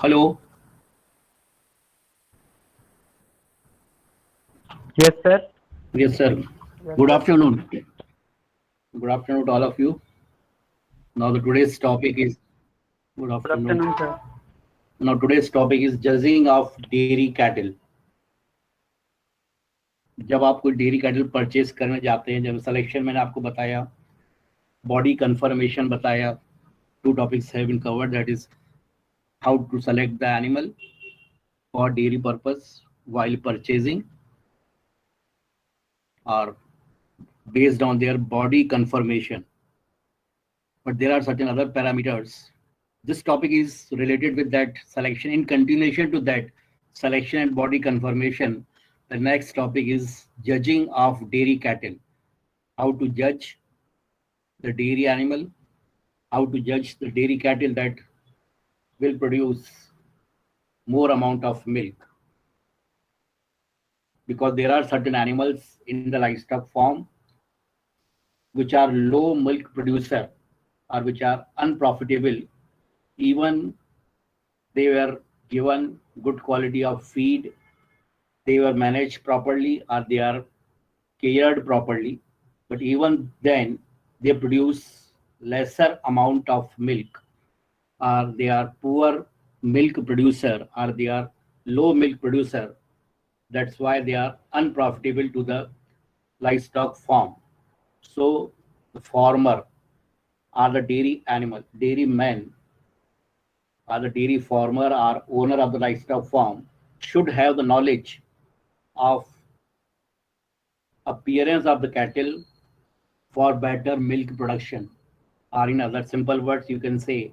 Hello. Yes, sir. Yes, sir. Yes, Good sir. afternoon. Good afternoon to all of you. Now, the today's topic is good Good afternoon. afternoon, sir. Now, today's topic is judging of dairy cattle. जब आप कोई dairy cattle purchase करने जाते हैं, जब selection मैंने आपको बताया, बॉडी कंफर्मेशन बताया, two topics have been covered. That is how to select the animal for dairy purpose while purchasing, or based on their body conformation. But there are certain other parameters. This topic is related with that selection. In continuation to that selection and body conformation, the next topic is judging of dairy cattle. How to judge the dairy animal, how to judge the dairy cattle that will produce more amount of milk. Because there are certain animals in the livestock farm which are low milk producer or which are unprofitable, even they were given good quality of feed, they were managed properly, or they are cared properly, but even then they produce lesser amount of milk, or they are poor milk producer, or they are low milk producer. That's why they are unprofitable to the livestock farm. So the farmer or the dairy animal, dairy man, or the dairy farmer or owner of the livestock farm should have the knowledge of appearance of the cattle for better milk production. Or in other simple words, you can say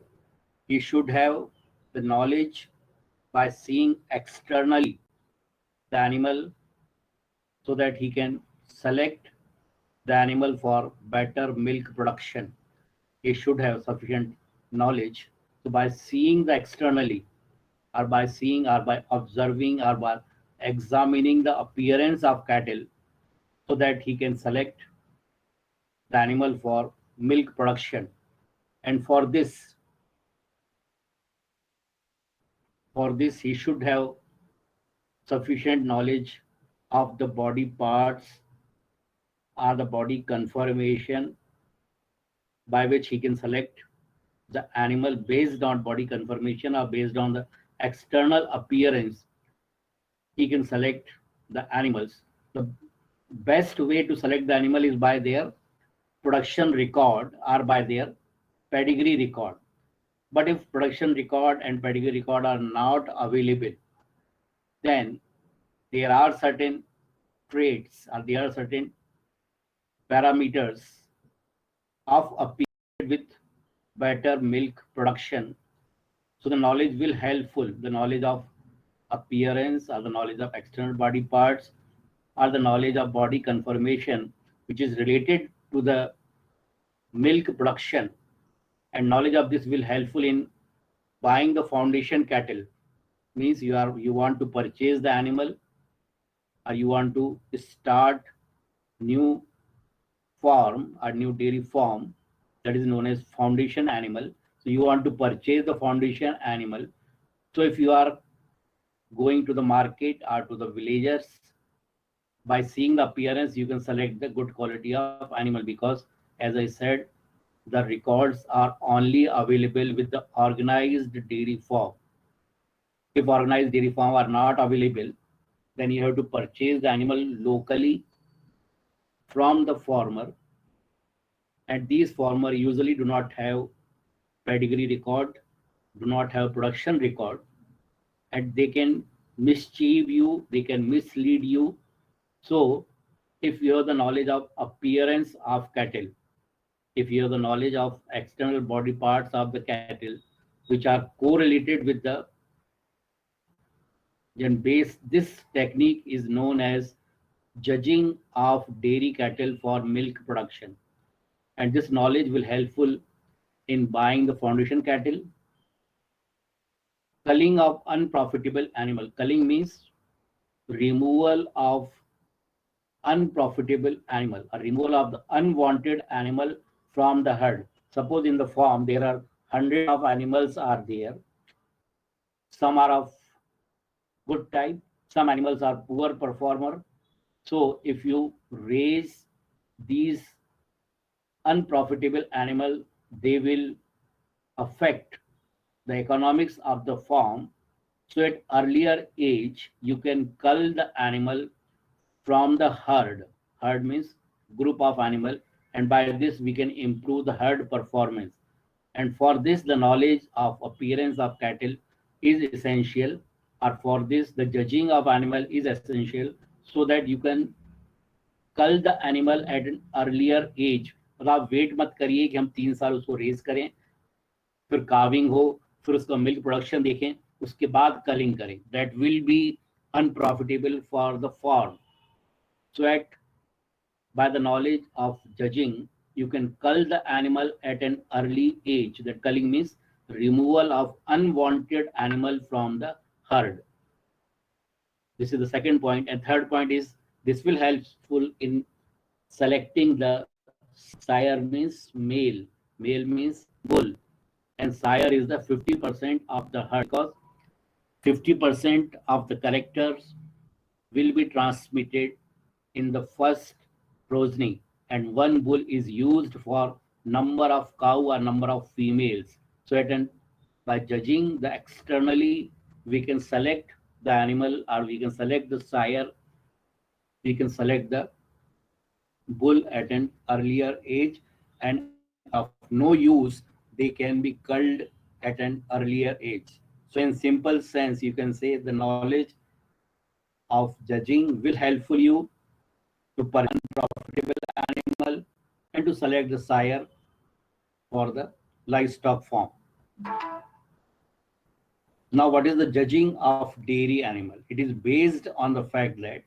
he should have the knowledge by seeing externally the animal so that he can select the animal for better milk production. He should have sufficient knowledge. So by seeing the externally, or by seeing, or by observing, or by examining the appearance of cattle, so that he can select the animal for milk production. And for this he should have sufficient knowledge of the body parts or the body conformation by which he can select the animal based on body conformation or based on the external appearance. He can select the animals. The best way to select the animal is by their production record or by their pedigree record. But if production record and pedigree record are not available, then there are certain traits or there are certain parameters of appearance with better milk production. So the knowledge will helpful, the knowledge of appearance or the knowledge of external body parts or the knowledge of body conformation, which is related to the milk production, and knowledge of this will helpful in buying the foundation cattle. Means you want to purchase the animal, or you want to start new farm or new dairy farm, that is known as foundation animal. So you want to purchase the foundation animal. So if you are going to the market or to the villagers, by seeing the appearance you can select the good quality of animal, because as I said, the records are only available with the organized dairy farm. If organized dairy farm are not available, then you have to purchase the animal locally from the farmer, and these farmer usually do not have pedigree record, do not have production record, and they can mischieve you, they can mislead you. So if you have the knowledge of appearance of cattle, if you have the knowledge of external body parts of the cattle, which are correlated with the, then base, this technique is known as judging of dairy cattle for milk production. And this knowledge will helpful in buying the foundation cattle. Culling of unprofitable animal. Culling means removal of unprofitable animal, a removal of the unwanted animal from the herd. Suppose in the farm there are hundred of animals are there, Some are of good type, some animals are poor performer. So if you raise these unprofitable animal, they will affect the economics of the farm. So at earlier age, you can cull the animal from the herd. Herd means group of animal, and by this we can improve the herd performance. And for this, the knowledge of appearance of cattle is essential. Or for this, the judging of animal is essential, so that you can cull the animal at an earlier age. मतलब आप wait मत करिए कि हम 3 साल उसको race करें, फिर काविंग हो, फिर उसका मिल्क प्रोडक्शन देखें, उसके बाद कलिंग करें. That will be unprofitable for the farm. So at by the knowledge of judging, you can cull the animal at an early age. That culling means removal of unwanted animal from the herd. This is the second point. And third point is this will helpful in selecting the sire means male, male means bull, and sire is the 50% of the herd, because 50% of the characters will be transmitted in the first progeny, and one bull is used for number of cow or number of females. So by judging the externally, we can select the animal, or we can select the sire, we can select the bull at an earlier age, and of no use, they can be culled at an earlier age. So in simple sense, you can say the knowledge of judging will helpful you to purchase profitable animal and to select the sire for the livestock farm. Now, what is the judging of dairy animal? It is based on the fact that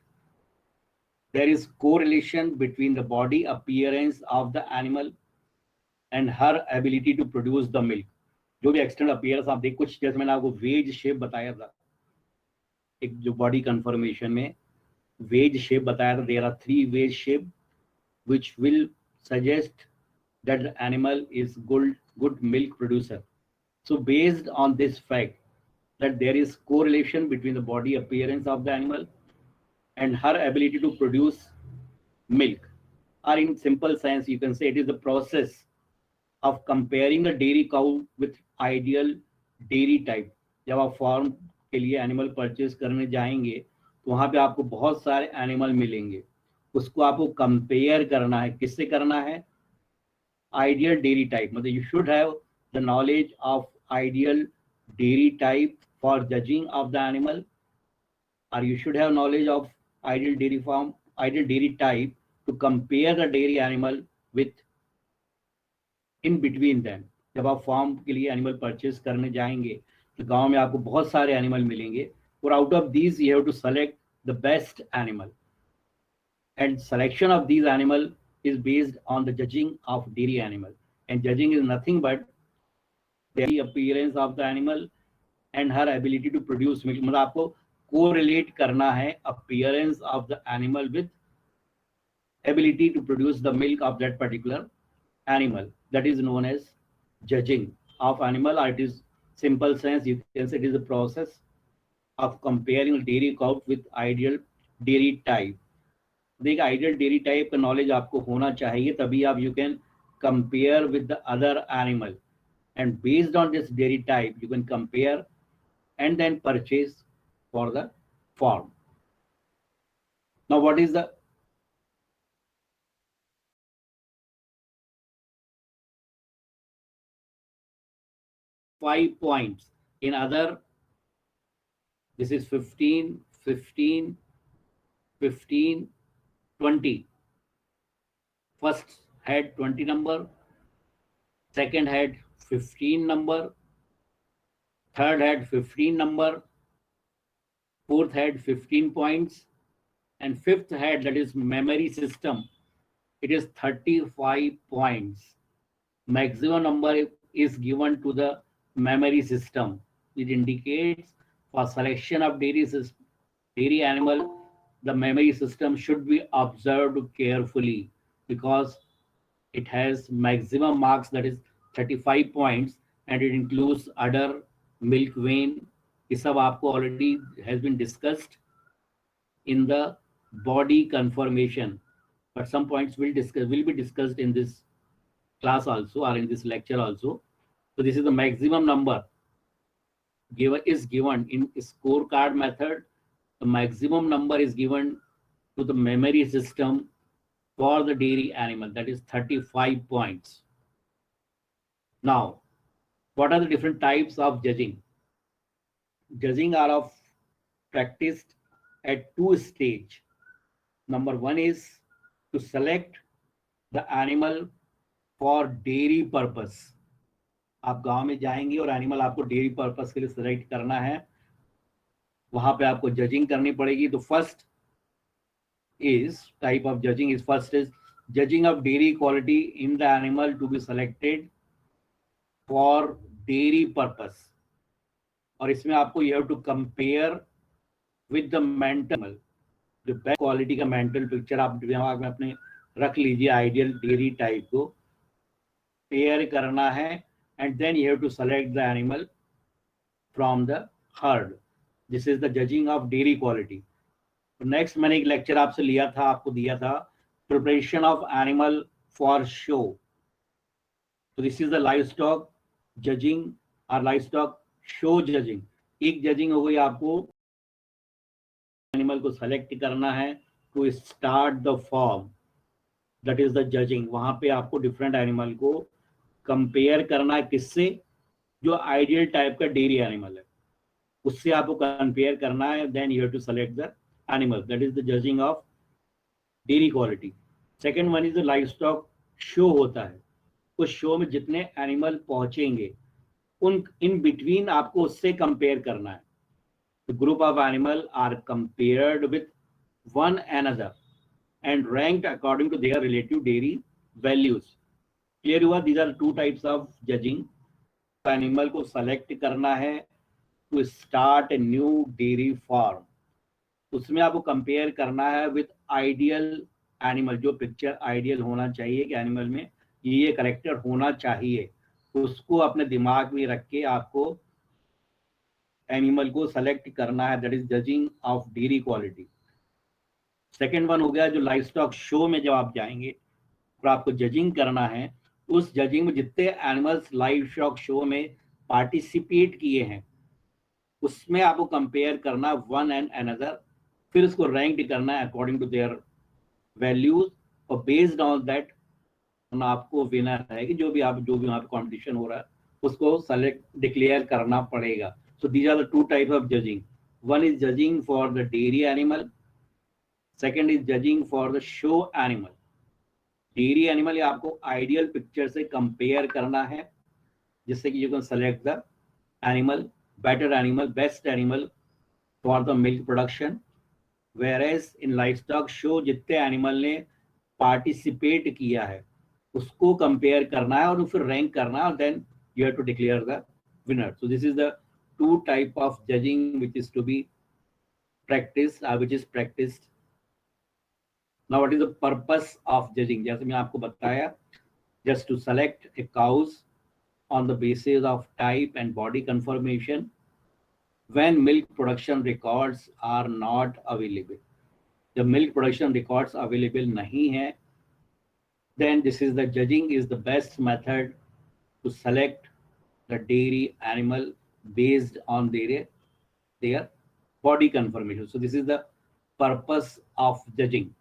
there is correlation between the body appearance of the animal and her ability to produce the milk. जो भी external appearance आप देख, कुछ जैसे मैंने आपको veg shape बताया था, एक जो बॉडी कंफर्मेशन में वेज शेप बताया था, there are 3 wedge shape which will suggest that the animal is good milk producer. So based on this fact that there is correlation between the body appearance of the animal and her ability to produce milk, or in simple sense you can say it is the process of comparing a dairy cow with ideal dairy type. जब आप farm के लिए animal purchase करने जाएंगे तो वहां पे आपको बहुत सारे एनिमल मिलेंगे, उसको आपको कंपेयर करना है. किससे करना है? Ideal dairy type. मतलब you should have the knowledge of ideal dairy type for judging of the animal, or you should have knowledge of ideal dairy farm, ideal dairy type to compare the dairy animal with in between them. जब आप farm के लिए animal purchase करने जाएंगे तो गांव में आपको बहुत सारे एनिमल मिलेंगे, और out of these you have to select the best animal, and selection of these animal is based on the judging of dairy animal. And judging is nothing but the appearance of the animal and her ability to produce milk. मतलब आपको correlate करना है appearance of the animal with ability to produce the milk of that particular animal. That is known as judging of animal, or it is simple sense you can say it is a process of comparing dairy cow with ideal dairy type. देख ideal dairy type का knowledge आपको होना चाहिए, तभी आप you can compare with the other animal, and based on this dairy type you can compare and then purchase for the farm. Now what is the five points in other? This is 15, 15, 15, 20. First had 20 number, second had 15 number, third had 15 number, fourth had 15 points, and fifth had, that is memory system, it is 35 points. Maximum number is given to the memory system. It indicates for selection of dairy animal, the memory system should be observed carefully, because it has maximum marks, that is 35 points, and it includes udder, milk vein, ये सब आपको already has been discussed in the body conformation, but some points will be discussed in this class also, or in this lecture also. So this is the maximum number given in scorecard method. The maximum number is given to the memory system for the dairy animal, that is 35 points. Now, what are the different types of judging? Judging are of practiced at two stages. Number one is to select the animal for dairy purpose. आप गांव में जाएंगे और animal आपको dairy purpose के लिए select करना है, वहां पे आपको जजिंग करनी पड़ेगी. तो first is type of judging is judging of dairy quality in the animal to be selected for dairy purpose. और इसमें आपको you have to compare with the mental, जो बेस्ट क्वालिटी का मेंटल पिक्चर आप दिमाग में अपने रख लीजिए, आइडियल डेयरी टाइप को पेयर करना है. And then you have to select the animal from the herd. This is the judging of dairy quality. Next मैंने एक लेक्चर आपसे लिया था, आपको दिया था preparation of animal for show. तो this is the livestock judging और लाइव स्टॉक शो जजिंग. एक जजिंग हो गई, आपको एनिमल को सेलेक्ट करना है to start the form, that is the judging. वहां पे आपको डिफरेंट एनिमल को कंपेयर करना है, किससे? जो आइडियल टाइप का डेयरी एनिमल है उससे आपको कंपेयर करना है. Then you have to select the animal, that is the judging of dairy quality. Second one is the livestock show होता है. उस शो में जितने एनिमल पहुंचेंगे उन इन बिटवीन आपको उससे कंपेयर करना है. The group of animals are compared with one another and ranked according to their relative dairy values. Clear हुआ? These are two types of judging. Animal को select करना है to start a new dairy farm. उसमें आपको compare करना है with ideal animal, जो picture ideal होना चाहिए कि animal में ये character होना चाहिए, उसको अपने दिमाग में रख के आपको एनिमल को सेलेक्ट करना है. That is judging of dairy quality. Second one हो गया जो लाइव स्टॉक शो में जब आप जाएंगे और आपको जजिंग करना है, उस जजिंग में जितने एनिमल्स लाइव स्टॉक शो में पार्टिसिपेट किए हैं उसमें आपको कंपेयर करना वन एंड अनदर, फिर उसको रैंक करना है अकॉर्डिंग टू देयर वैल्यूज, और बेस्ड ऑन दैट आपको विनर है कि जो भी वहाँ पे कॉम्पिटिशन हो रहा है उसको सेलेक्ट डिक्लेयर करना पड़ेगा. So these are the two types of judging. One is judging for the dairy animal. Second is judging for the show animal. Dairy animal ये आपको ideal picture से compare करना है जिससे कि you can select the animal, better animal, best animal for the milk production. Whereas in livestock show जितने animal ने participate किया है उसको compare करना है और फिर rank करना है और then you have to declare the winner. So this is the two type of judging which is to be practiced, which is practiced. Now what is the purpose of judging? जैसे मैं आपको बताया, just to select a cows on the basis of type and body conformation when milk production records are not available. जब milk production records available नहीं है, then this is the judging is the best method to select the dairy animal based on their body conformation. So this is the purpose of judging.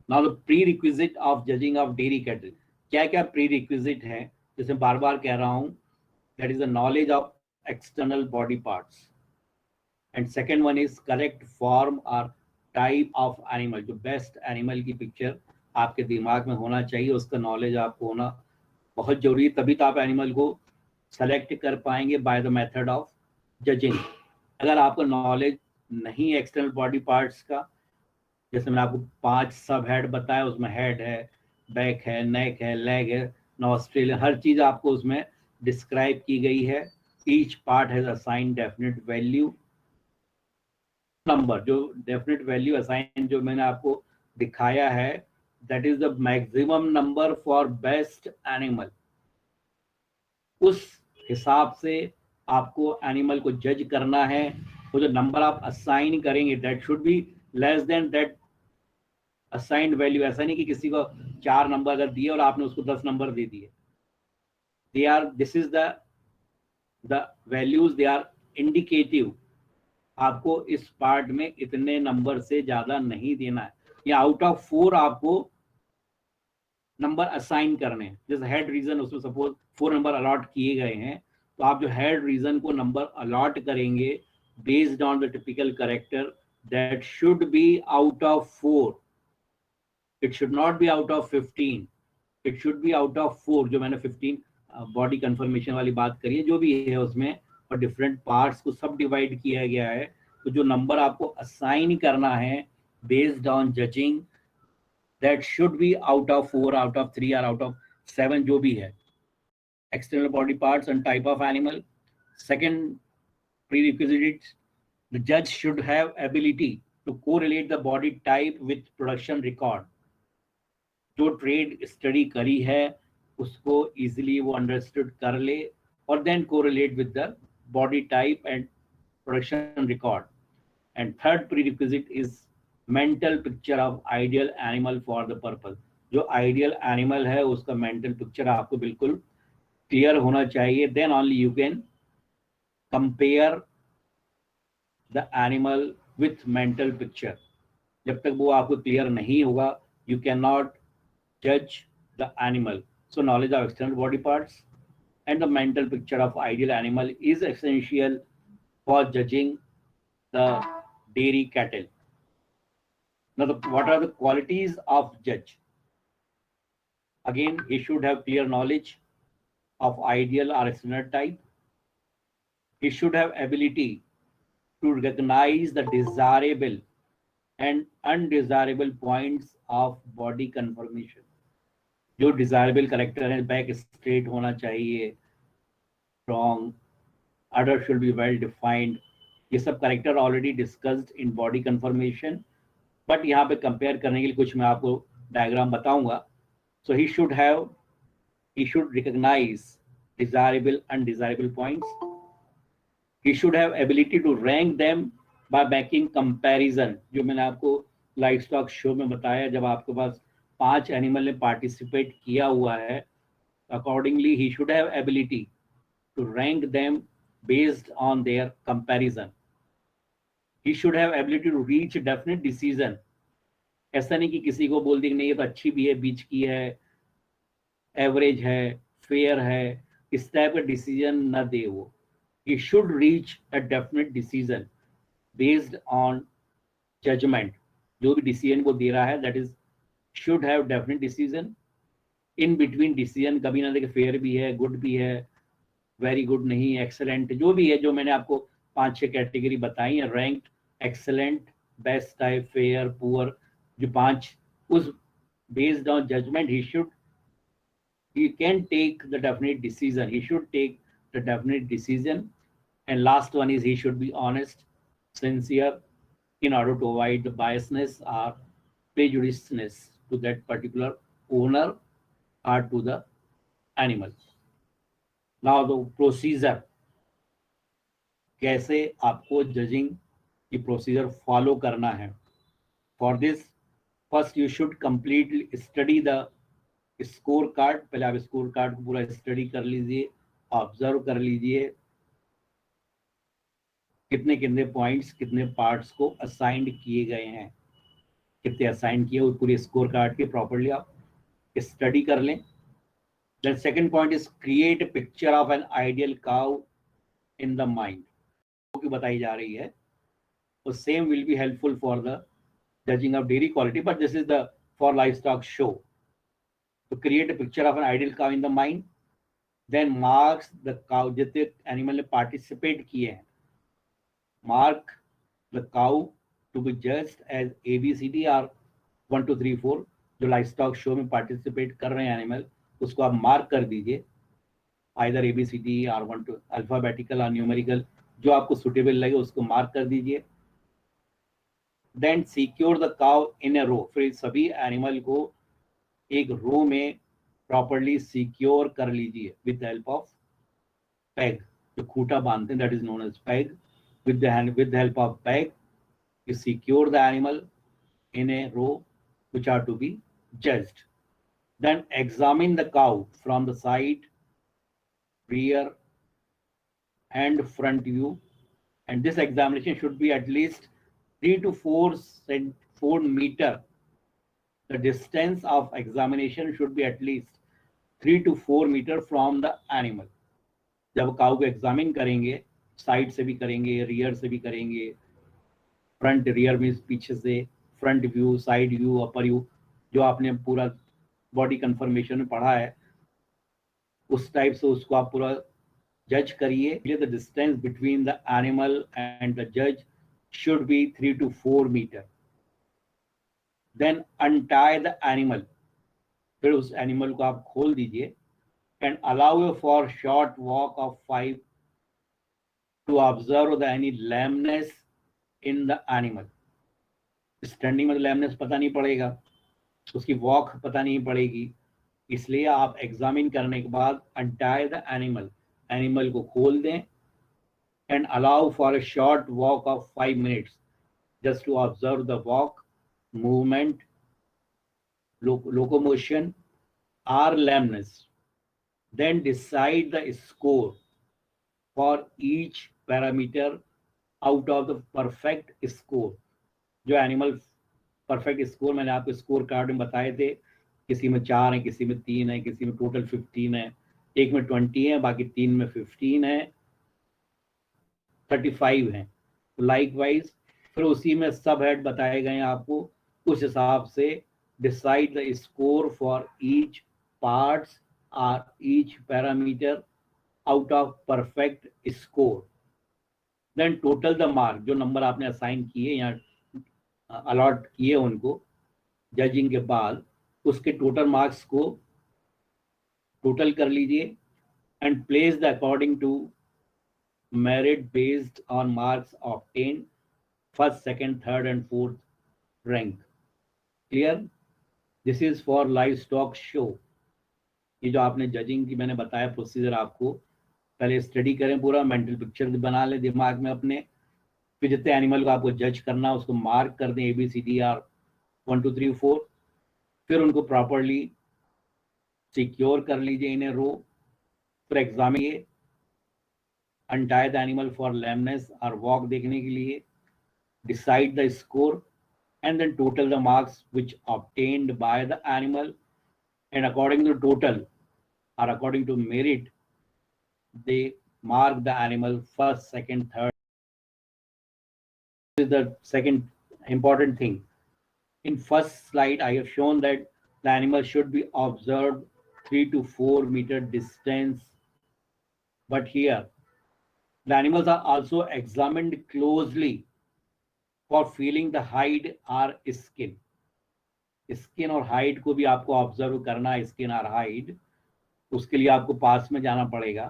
Now the prerequisite of judging of dairy cattle. क्या क्या prerequisite है, जैसे बार बार कह रहा हूँ, that is the knowledge of external body parts. And second one is correct form or type of animal. जो best animal की picture आपके दिमाग में होना चाहिए, उसका knowledge आपको होना बहुत जरूरी है, तभी तो आप एनिमल को सेलेक्ट कर पाएंगे by the method of judging. अगर आपको नॉलेज नहीं है एक्सटर्नल बॉडी पार्ट्स का, जैसे मैंने आपको 5 सब हेड बताया, उसमें हेड है, बैक है, नेक है, लेग है, नॉस्ट्रिल, हर चीज आपको उसमें डिस्क्राइब की गई है. Each part has assign definite value number. जो डेफिनेट वैल्यू असाइन जो मैंने आपको दिखाया है, that is the maximum number for best animal. उस हिसाब से आपको एनिमल को जज करना है, तो जो नंबर आप असाइन करेंगे that should be less than that assigned value. ऐसा नहीं कि किसी को 4 नंबर अगर दिए और आपने उसको 10 नंबर दे दिए। They are, this is the values, they are indicative. आपको इस पार्ट में इतने नंबर से ज्यादा नहीं देना है, या आउट ऑफ 4 आपको नंबर असाइन करने हैं। जैसे हेड रीजन, उसमें सपोज 4 नंबर अलॉट किए गए हैं, तो आप जो हेड रीजन को नंबर अलॉट करेंगे based on the typical character, that should be out of 4, it should not be out of 15, it should be out of 4। जो मैंने 15 बॉडी कंफर्मेशन वाली बात करी है, जो भी है उसमें, और डिफरेंट पार्ट्स को सब डिवाइड किया गया है, तो जो नंबर आपको असाइन करना है based on judging, that should be out of 4, out of 3 और आउट ऑफ 7, जो भी है। External body parts and type of animal. Second prerequisite, the judge should have ability to correlate the body type with production record. जो trait study करी है उसको easily वो understood कर ले, और then correlate with the body type and production record. And third prerequisite is mental picture of ideal animal for the purpose. जो ideal animal है उसका मेंटल पिक्चर आपको बिल्कुल क्लियर होना चाहिए, then only you can compare the animal with mental picture. जब तक वो आपको क्लियर नहीं होगा, you can not judge the animal. So knowledge of external body parts and the mental picture of ideal animal is essential for judging the dairy cattle. Now, what are the qualities of judge? Again, he should have clear knowledge of ideal or external type. He should have ability to recognize the desirable and undesirable points of body conformation. जो desirable character है, back straight होना चाहिए, strong, order should be well defined. ये सब character already discussed in body confirmation, but यहाँ पे compare करने के लिए कुछ मैं आपको डायग्राम बताऊंगा। So he should recognise desirable undesirable points. He should have ability to rank them by making comparison. जो मैंने आपको लाइफ स्टॉक शो में बताया, जब आपके पास 5 एनिमल ने पार्टिसिपेट किया हुआ है, accordingly he should have ability to rank them based on their comparison. He should have ability to reach a definite decision. ऐसा नहीं कि किसी को बोल दी नहीं ये तो अच्छी भी है, बीच की है, एवरेज है, फेयर है, इस टाइप का डिसीजन न दे वो। He should reach a definite decision based on judgment. जो भी डिसीजन को दे रहा है, that is should have definite decision. In between decision कभी ना देखे, फेयर भी है, गुड भी है, वेरी गुड नहीं, एक्सेलेंट, जो भी है, जो मैंने आपको 5-6 कैटेगरी बताई है, ranked, excellent, best type, fair, poor, जो 5, उस based on judgement he can take the definite decision. He should take the definite decision. And last one is he should be honest, sincere, in order to avoid the biasness or prejudiceness to that particular owner or to the animal. Now the procedure, कैसे आपको judging की procedure follow करना है। For this, first you should completely study the score card. पहले आप score card को पूरा study कर लीजिए, ऑब्जर्व कर लीजिए कितने कितने पॉइंट्स कितने पार्ट्स को असाइंड किए गए हैं, कितने असाइन किए, वो पूरे स्कोर कार्ड के प्रॉपर्ली आप स्टडी कर लें। Then second point is create a picture of an ideal cow in the mind, की बताई जा रही है। तो same will be helpful for the judging of dairy quality, but this is the for livestock show. To create a picture of an ideal cow in the mind, then marks the cow, जितने animal ने participate किए हैं, mark the cow to be judged as ABCD or 1 2 3 4। जो life stock show में participate कर रहे हैं animal, उसको आप मार्क कर दीजिए, आइदर ABCD और 1 2 अल्फाबेटिकल और न्यूमेरिकल, जो आपको सुटेबल लगे उसको मार्क कर दीजिए। Then secure the cow in a row, फिर सभी एनिमल को एक रो में प्रॉपर्ली सिक्योर कर लीजिए विद हेल्प ऑफ पेग। जो खूंटा बांधते हैं, that is known as peg. With the help of peg, you secure the animal in a row which are to be judged. Then examine the cow from the side, rear, and front view. And this examination should be at least 3 to 4 meter. The distance of examination should be at least 3 to 4 meter from the animal. जब काऊ को examine करेंगे, side से भी करेंगे, rear से भी करेंगे, front rear means पीछे से, फ्रंट व्यू, साइड व्यू, अपर व्यू, जो आपने पूरा बॉडी कंफर्मेशन में पढ़ा है उस टाइप से उसको आप पूरा जज करिए. The distance between the animal and the जज should be 3 to 4 metre. Then untie the animal, फिर उस एनिमल को आप खोल दीजिए. And allow for short walk of 5 to observe the any lameness in the animal. Standing में lameness पता नहीं पड़ेगा, उसकी वॉक पता नहीं पड़ेगी, इसलिए आप एग्जामिन करने के बाद अनटाई द एनिमल, एनिमल को खोल दें. And allow for a short walk of 5 minutes just to observe the walk, movement, locomotion or lameness. Then decide the score for each parameter out of the perfect score. जो animal perfect score मैंने आपको score card में बताए थे, किसी में 4 है, किसी में 3 है, किसी में टोटल 15 है, एक में 20 है, बाकी 3 में 15 है, 35 है. तो लाइक वाइज फिर उसी में सब हेड बताए गए हैं आपको, उस हिसाब से decide the score for each parts और each parameter out of perfect score. Then total the mark, जो नंबर आपने असाइन किए या अलॉट किए उनको जजिंग के बाद, उसके टोटल मार्क्स को टोटल कर लीजिए. And place the according to merit based on marks obtained first, second, third and fourth rank. Clear? This is for livestock show. ये जो आपने जजिंग की मैंने बताया प्रोसीजर, आपको पहले स्टडी करें, पूरा मेंटल पिक्चर बना ले दिमाग में अपने. फिर जितने एनिमल को आपको जज करना उसको मार्क कर दें ABCD और 1 2 3 4. फिर उनको प्रॉपरली सिक्योर कर लीजिए इन ए रो. फिर examine, untie the animal for lameness or walk देखने के लिए, decide the score and then total the marks which obtained by the animal, and according to total or according to merit they mark the animal first, second, third. This is the second important thing. In first slide I have shown that the animal should be observed 3 to 4 meter distance, but here the animals are also examined closely for feeling the hide or skin. Skin और hide को भी आपको observe करना है, skin और hide, उसके लिए आपको पास में जाना पड़ेगा.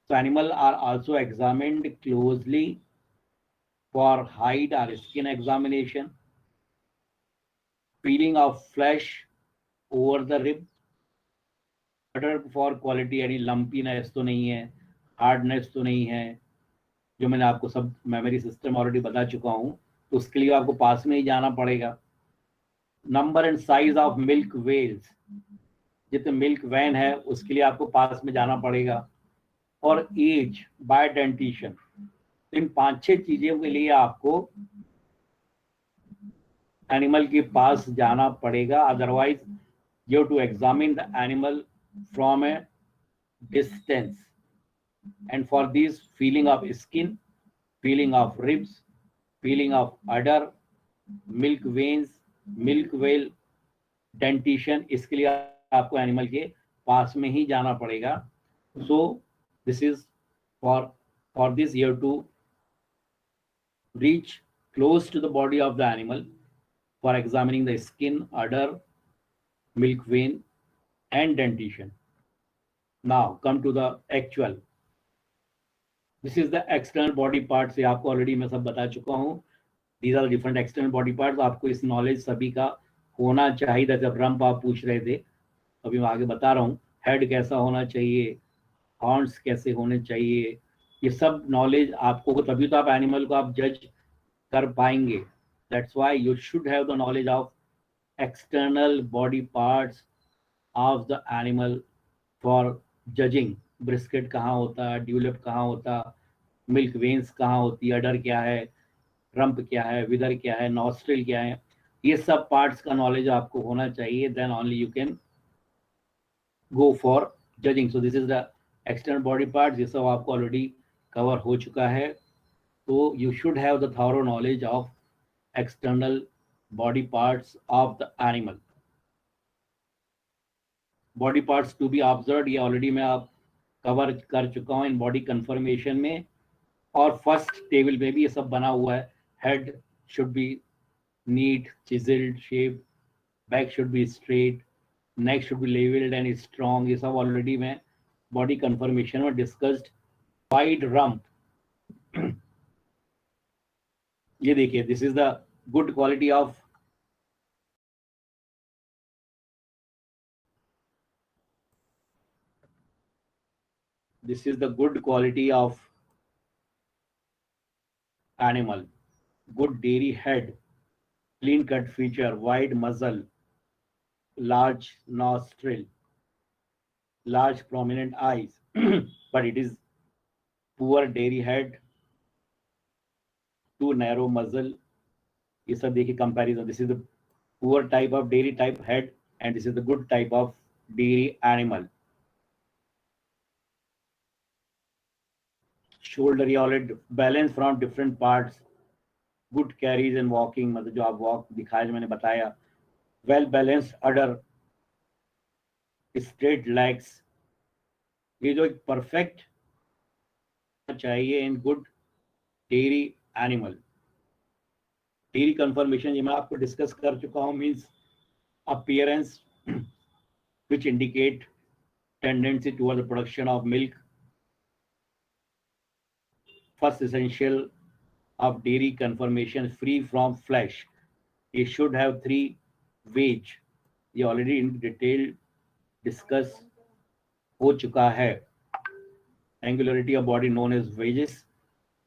So animal are also examined closely for hide or skin examination, feeling of flesh over the rib, for quality, यानी लंपीनेस तो नहीं है, हार्डनेस तो नहीं है, जो मैंने आपको सब मेमोरी सिस्टम ऑलरेडी बता चुका हूं. तो उसके लिए आपको पास में ही जाना पड़ेगा. Number and size of milk wells, जितने मिल्क वैन है उसके लिए आपको पास में जाना पड़ेगा. और एज बाय डेंटिशन, इन 5-6 चीजों के लिए आपको एनिमल के पास जाना पड़ेगा. Otherwise you to examine the animal from a distance. And for these, feeling of skin, feeling of ribs, feeling of udder, milk veins, milk veil, dentition, इसके लिए आपको एनिमल के पास में ही जाना पड़ेगा. So this is for this you have to reach close to the body of the animal for examining the skin, udder, milk vein and dentition. Now come to the actual. This is the external body parts. ये आपको already मैं सब बता चुका हूँ. These are different external body parts. आपको इस knowledge सभी का होना चाहिए. जब रंप आप पूछ रहे थे, अभी मैं आगे बता रहा हूँ. हेड कैसा होना चाहिए, हॉर्न्स कैसे होने चाहिए, ये सब नॉलेज आपको, तभी तो आप एनिमल को आप जज कर पाएंगे. That's why you should have the knowledge of external body parts of the animal for judging. Brisket कहाँ होता है, ड्यूलिप कहाँ होता, मिल्क वेन्स कहाँ होती है, अडर क्या है, रंप क्या है, विदर क्या है, नॉस्ट्रिल क्या है, ये सब पार्ट्स का नॉलेज आपको होना चाहिए. Then only you can go for judging. So this is the external body parts. ये सब आपको ऑलरेडी कवर हो चुका है. तो you should have the thorough knowledge of external body parts of the animal. Body parts to be observed, ये already मैं आप कवर कर चुका हूँ इन बॉडी कन्फर्मेशन में, और फर्स्ट टेबल में भी ये सब बना हुआ है. Head should be neat chiseled shape, back should be straight, neck should be levelled and strong. ये सब ऑलरेडी मैं बॉडी कन्फर्मेशन में डिस्कस्ड. वाइड रम्प, ये देखिए, this is the good quality of, this is the good quality of animal. Good dairy head, clean cut feature, wide muzzle, large nostril, large prominent eyes. But it is poor dairy head, too narrow muzzle. ये सब देखिए comparison. This is the poor type of dairy type head, and this is the good type of dairy animal. Shoulder solid, balance from different parts, good carries and walking, मतलब जो आप walk दिखाया जो मैंने बताया, well balanced udder, straight legs. ये जो एक परफेक्ट चाहिए in good dairy animal. Dairy confirmation ये मैं आपको डिस्कस कर चुका हूँ. Means appearance which indicate tendency toward the production of milk. First essential of dairy conformation, free from flesh. It should have 3 wedge. ये ऑलरेडी इन डिटेल डिस्कस हो चुका है. Angularity of body known as wedges.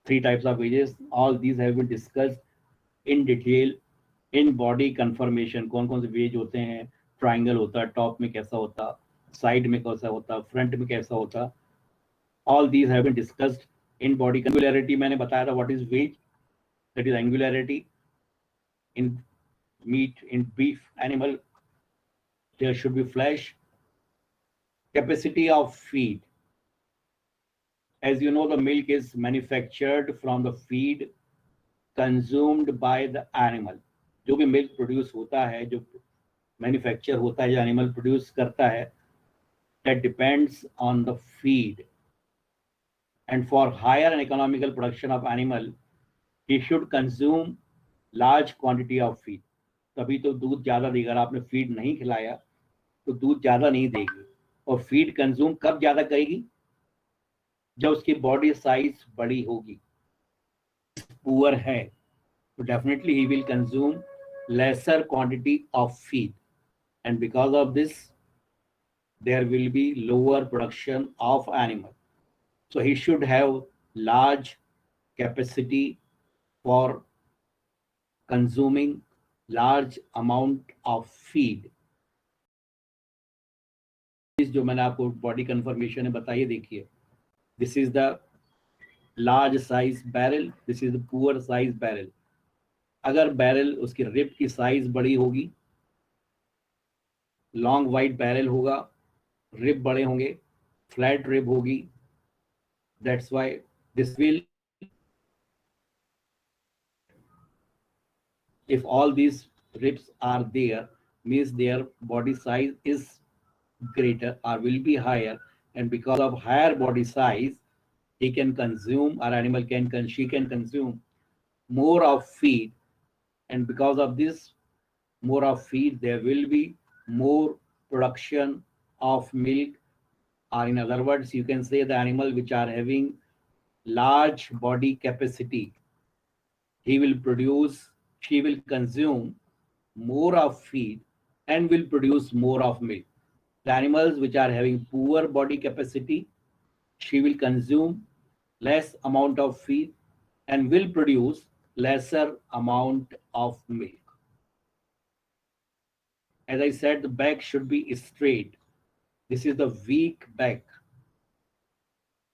3 types of wedges. All these have been discussed in detail in body conformation. कौन कौन से veg होते हैं, triangle होता है, टॉप में कैसा होता, साइड में कैसा होता, फ्रंट में कैसा होता. All these have been discussed in body. Angularity मैंने बताया था what is wedge. That is angularity in meat. In beef animal there should be flesh. Capacity of feed. As you know, the milk is manufactured from the feed consumed by the animal. जो भी milk produce होता है, जो manufacture होता है, जो animal produce करता है, that depends on the feed. And for higher and economical production of animal, he should consume large quantity of feed. तभी तो दूध ज़्यादा देगा. अगर आपने फीड नहीं खिलाया तो दूध ज़्यादा नहीं देगी. और फीड कंज्यूम कब ज़्यादा करेगी? जब उसकी बॉडी साइज बड़ी होगी. पुअर है तो definitely he will consume lesser quantity of feed, and because of this there will be lower production of animal. So he should have large capacity for consuming large amount of feed. जो मैंने आपको body conformation में बताइए, देखिए, this is the large size barrel, this is the poor size barrel. अगर barrel उसकी rib की size बड़ी होगी, लॉन्ग वाइड बैरल होगा, रिब बड़े होंगे, फ्लैट रिब होगी. That's why this will, if all these ribs are there, means their body size is greater or will be higher, and because of higher body size he can consume, or animal can she can consume more of feed, and because of this more of feed there will be more production of milk. Or in other words, you can say the animal which are having large body capacity, he will produce, she will consume more of feed and will produce more of milk. The animals which are having poor body capacity, she will consume less amount of feed and will produce lesser amount of milk. As I said, the back should be straight. This is the weak back.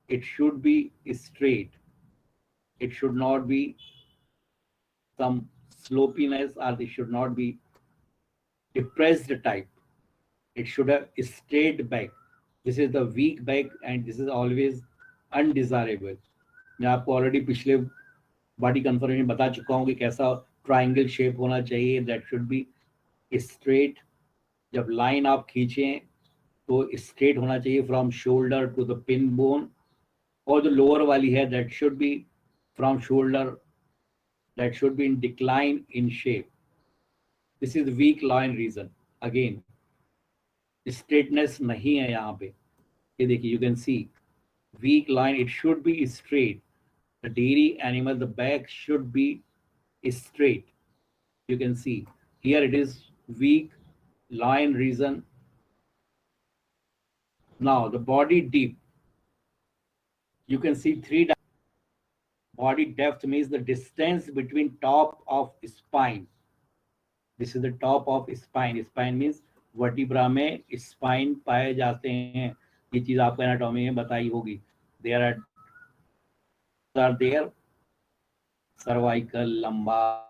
It should be straight. It should not be some slopiness, or it should not be depressed type. It should have straight back. This is the weak back and this is always undesirable. मैं आपको already पिछले body conformation बता चुका हूँ कि कैसा triangle shape होना चाहिए. That should be straight. जब लाइन आप खींचें तो स्ट्रेट होना चाहिए from shoulder to the pin bone. और जो लोअर वाली है that should be from shoulder, that should be in decline in shape. This is weak line region. Again straightness नहीं है यहाँ पे. ये देखिए, you can see weak line. It should be straight. The dairy animal, the back should be straight. You can see here it is weak line reason. Now the body deep, you can see body depth means the distance between top of spine. This is the top of spine. Spine means vertebra में spine पाए जाते हैं. ये चीज आपको anatomy में बताई होगी. There are there cervical, lumbar.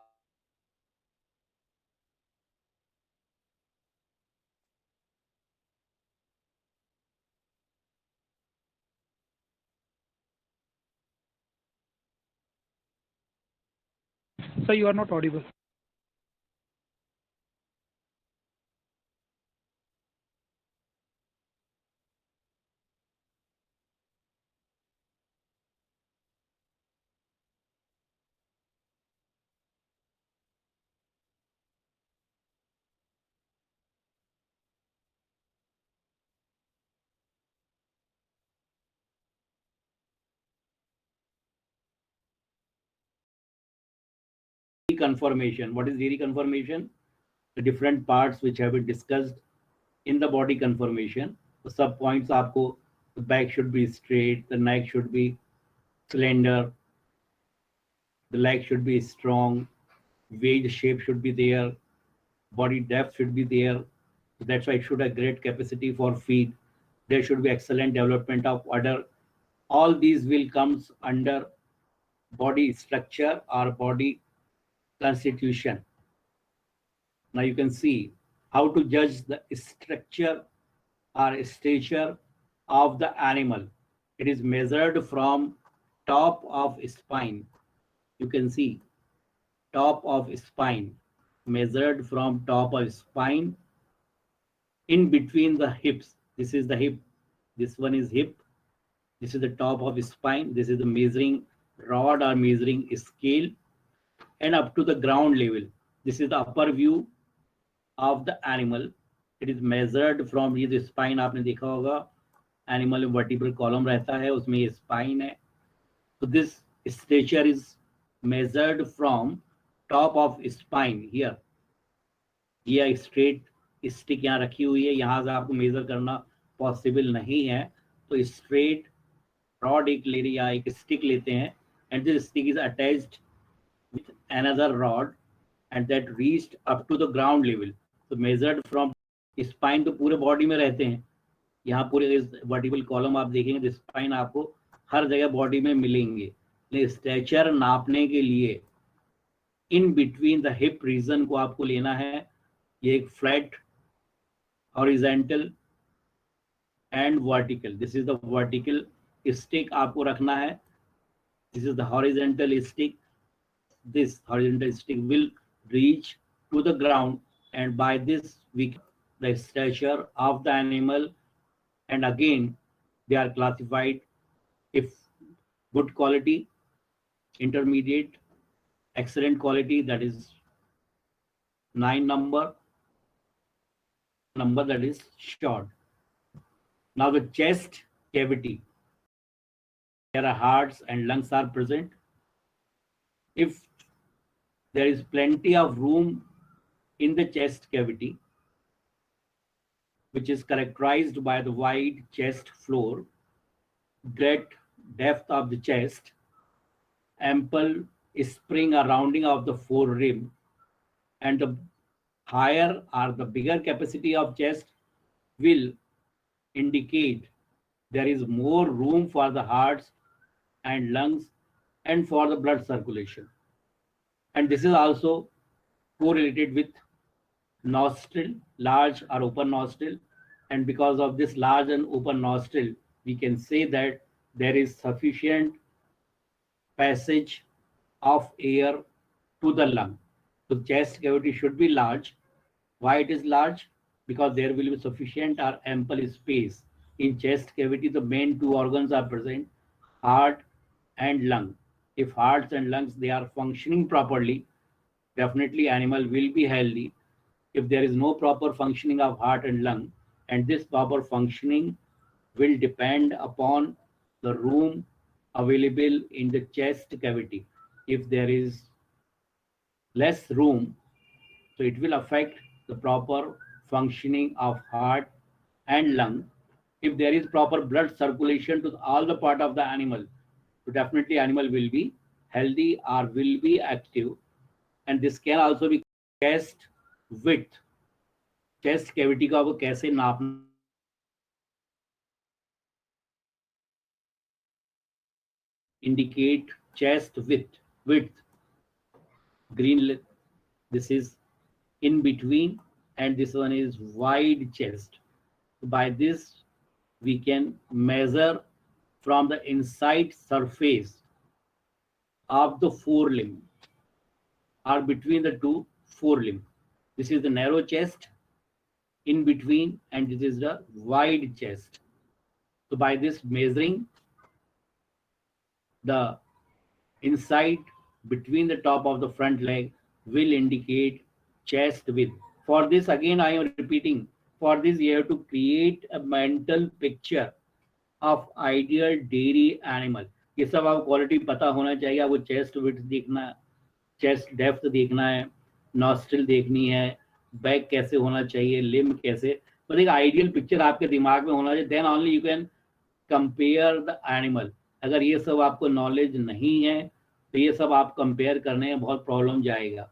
Sir, you are not audible. Conformation. What is dairy conformation? The different parts which have been discussed in the body conformation. The sub points आपको, the back should be straight, the neck should be slender, the leg should be strong, waist shape should be there, body depth should be there. So that's why it should have great capacity for feed. There should be excellent development of udder. All these will comes under body structure or body constitution. Now you can see how to judge the structure or stature of the animal. It is measured from top of spine. You can see top of spine, measured from top of spine in between the hips. This is the hip. This one is hip. This is the top of spine. This is the measuring rod or measuring scale, and up to the ground level. This is the upper view of the animal. It is measured from ये जो spine आपने देखा होगा, animal में vertebral column रहता है, उसमें ये spine है. So this stature is measured from top of spine here. ये straight stick यहाँ रखी हुई है, यहाँ से आपको measure करना possible नहीं है, तो straight rod एक ले या एक stick लेते हैं, and this stick is attached with another rod and that reached up to the ground level. So measured from spine तो पूरे बॉडी में रहते हैं. यहाँ पूरे वर्टिकल कॉलम आप देखेंगे तो स्पाइन आपको हर जगह बॉडी में मिलेंगे. लेकिन स्ट्रेचर नापने के लिए in between the hip region को आपको लेना है. ये एक flat horizontal and vertical. This is the vertical stick आपको रखना है. This is the horizontal stick. This horizontal stick will reach to the ground, and by this we the stature of the animal. And again they are classified if good quality, intermediate, excellent quality, that is 9 number that is short. Now the chest cavity, there are hearts and lungs are present. If there is plenty of room in the chest cavity, which is characterized by the wide chest floor, great depth of the chest, ample spring or rounding of the forelimb, and the higher or the bigger capacity of chest will indicate there is more room for the hearts and lungs and for the blood circulation. And this is also correlated with nostril, large or open nostril. And because of this large and open nostril, we can say that there is sufficient passage of air to the lung. So chest cavity should be large. Why it is large? Because there will be sufficient or ample space. In chest cavity, the main two organs are present, heart and lung. If hearts and lungs they are functioning properly, definitely animal will be healthy. If there is no proper functioning of heart and lung, and this proper functioning will depend upon the room available in the chest cavity. If there is less room, so it will affect the proper functioning of heart and lung. If there is proper blood circulation to all the part of the animal, so definitely animal will be healthy or will be active. And this can also be chest width. Chest cavity का वो कैसे नापना indicate chest width green, this is in between, and this one is wide chest. By this we can measure from the inside surface of the forelimb or between the two forelimb. This is the narrow chest in between, and this is the wide chest. So by this measuring the inside between the top of the front leg will indicate chest width. For this, again, I am repeating, for this you have to create a mental picture of ideal dairy animal. ये सब आपको quality पता होना चाहिए. आपको chest width देखना, chest depth देखना है, नॉस्ट्रिल देखनी है, बैक कैसे होना चाहिए, लिम्ब कैसे, मतलब एक आइडियल पिक्चर आपके दिमाग में होना चाहिए. Then only you can compare the animal. अगर ये सब आपको नॉलेज नहीं है तो ये सब आप कंपेयर करने में बहुत प्रॉब्लम जाएगा.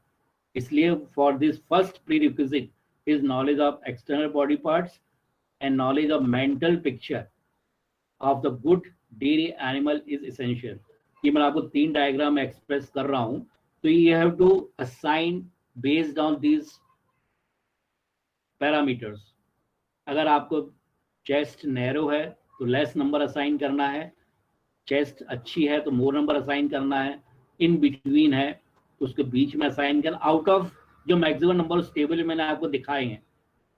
इसलिए for this first pre requisite is knowledge of external body parts and knowledge of mental picture of the good dairy animal is essential. ये मैं आपको 3 डायग्राम एक्सप्रेस कर रहा हूं. तो you have to assign based on this parameters. अगर आपको chest narrow है तो लेस नंबर असाइन करना है, चेस्ट अच्छी है तो मोर नंबर असाइन करना है, इन बिटवीन है तो उसके बीच में असाइन करना. आउट ऑफ जो मैक्सिमम नंबर उस टेबल में मैंने आपको दिखाए हैं,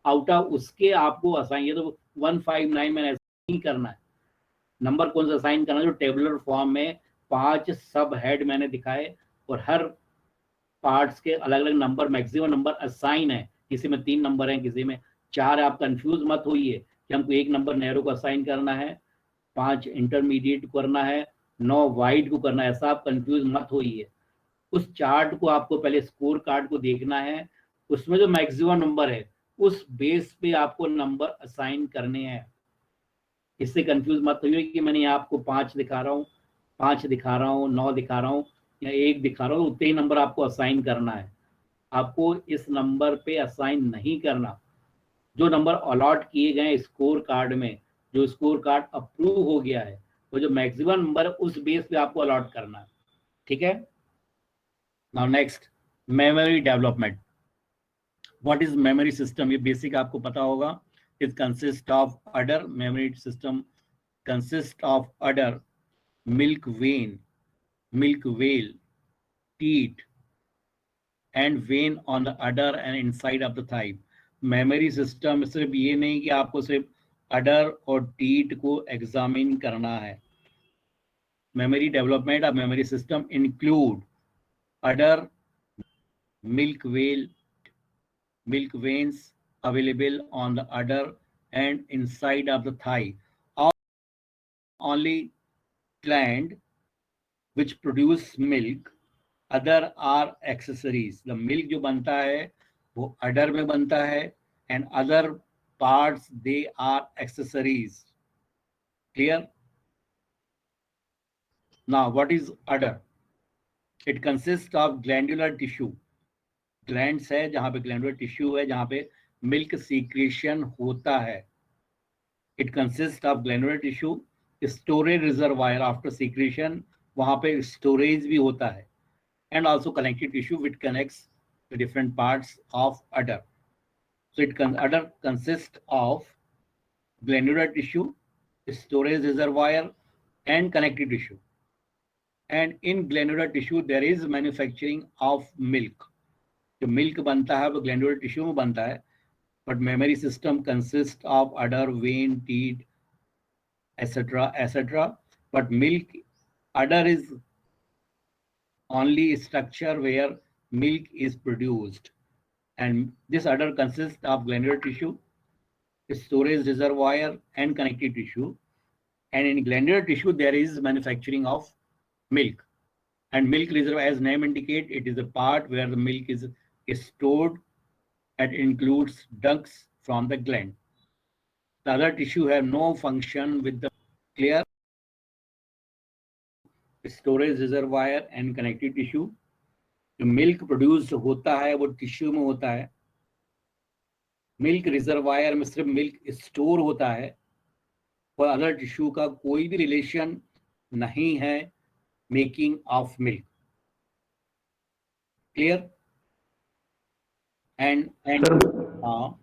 आउट ऑफ उसके आपको असाइन, ये तो 159 मैंने असाइन करना है. नंबर कौन सा असाइन करना है? जो टेबुलर फॉर्म में 5 सब हेड मैंने दिखाए और हर पार्ट्स के अलग अलग नंबर, मैक्सिमम नंबर असाइन है. किसी में 3 नंबर हैं, किसी में 4. आप कंफ्यूज मत होइए कि हमको 1 नंबर नैरो को असाइन करना है, 5 इंटरमीडिएट को करना है, 9 वाइड को करना है. ऐसा आप कंफ्यूज मत होइए. उस चार्ट को आपको पहले स्कोर कार्ड को देखना है, उसमें जो मैक्सिमम नंबर है उस बेस पे आपको नंबर असाइन करने हैं. इससे कंफ्यूज मत होइए कि मैंने यहाँ आपको 5 दिखा रहा हूँ, 5 दिखा रहा हूँ, 9 दिखा रहा हूँ या 1 दिखा रहा हूँ, उतने ही नंबर आपको असाइन करना है. आपको इस नंबर पे असाइन नहीं करना. जो नंबर अलॉट किए गए स्कोर कार्ड में, जो स्कोर कार्ड अप्रूव हो गया है, वो जो मैक्सिमम नंबर उस बेस पे आपको अलॉट करना है. ठीक है. Now next, memory development. What is memory system? ये बेसिक आपको पता होगा. It consist of order. Memory system consist of order, milk when, milk well, teat and vein on the udder and inside of the thigh. Memory system सिर्फ ये नहीं कि आपको सिर्फ अडर और टीट को एग्जामिन करना है. Memory development of memory system include order, milk well, milk veins available on the udder and inside of the thigh. Only gland which produce milk, other are accessories. The milk जो बनता है वो udder में बनता है, and other parts they are accessories. Clear? Now, what is udder? It consists of glandular tissue. Glands है जहां पे ग्लैंडुलर टिश्यू है जहां पे मिल्क सीक्रेशन होता है. It consist of glandular tissue, storage reservoir after secretion, वहां पे स्टोरेज भी होता है, and also connective tissue which connects the different parts of order. So udder consists of glandular tissue, storage reservoir, and connective tissue. And in glandular tissue there is manufacturing of milk. जो milk बनता है वो glandular tissue में बनता है, but memory system consist of order, when, teeth, etcetera etcetera. But milk order is only structure where milk is produced, and this udder consists of glandular tissue, storage reservoir, and connective tissue. And in glandular tissue there is manufacturing of milk, and milk reservoir, as name indicate, it is the part where the milk is stored, and includes ducts from the gland. The other tissue have no function with the clear. Storage reservoir and connective tissue. जो milk produce होता है वो tissue में होता है. Milk reservoir में सिर्फ milk store होता है और अदर टिश्यू का कोई भी रिलेशन नहीं है making of milk. Clear? And हाँ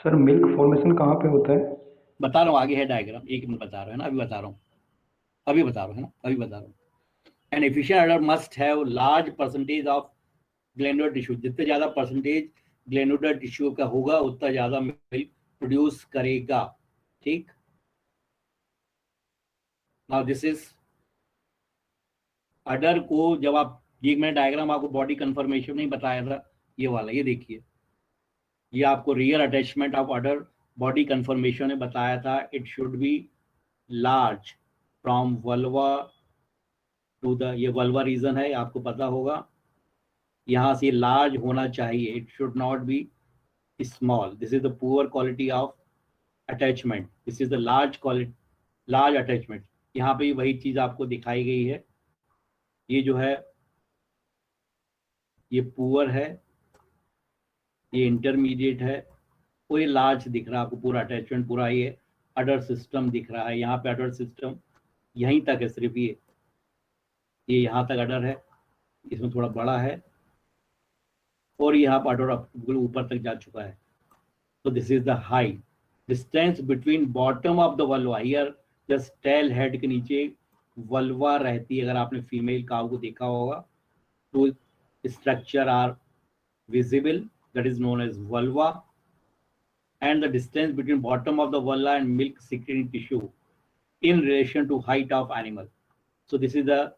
सर मिल्क फॉर्मेशन कहाँ पे होता है? बता रहा हूँ, आगे है डायग्राम, एक मिनट बता रहा हूँ, है ना, अभी बता रहा हूँ, है ना, अभी बता रहा हूँ. An efficient udder must have large percentage of glandular tissue. जितने ज्यादा परसेंटेज ग्लैंडुलर टिश्यू का होगा उतना ज्यादा मिल्क प्रोड्यूस करेगा. ठीक. नाउ दिस इज अडर को जब आप, ये मैंने डायग्राम आपको बॉडी कन्फर्मेशन नहीं बताया था, ये वाला, ये देखिए, ये आपको rear attachment of udder body conformation ने बताया था. It should be large from vulva to the, ये वल्वा रीजन है, आपको पता होगा, यहाँ से लार्ज होना चाहिए. It should not be small. This is the poor quality of attachment. This is the large quality, large attachment. यहाँ पे वही चीज आपको दिखाई गई है. ये जो है ये पुअर है, ये इंटरमीडिएट है, और ये लार्ज दिख रहा है आपको, पूरा अटैचमेंट, पूरा ये अडर सिस्टम दिख रहा है. यहाँ पे अडर सिस्टम यहीं तक है, सिर्फ ये यहाँ तक अडर है, इसमें थोड़ा बड़ा है, और यहाँ पर अडर ऊपर तक जा चुका है. तो this is the height distance between bottom of the vulva. Here just tell head के नीचे वल्वा रहती है. अगर आपने फीमेल काऊ को देखा होगा तो structure are visible, that is known as vulva. and the distance between bottom of the vulva and milk secreting tissue in relation to height of animal. So this is a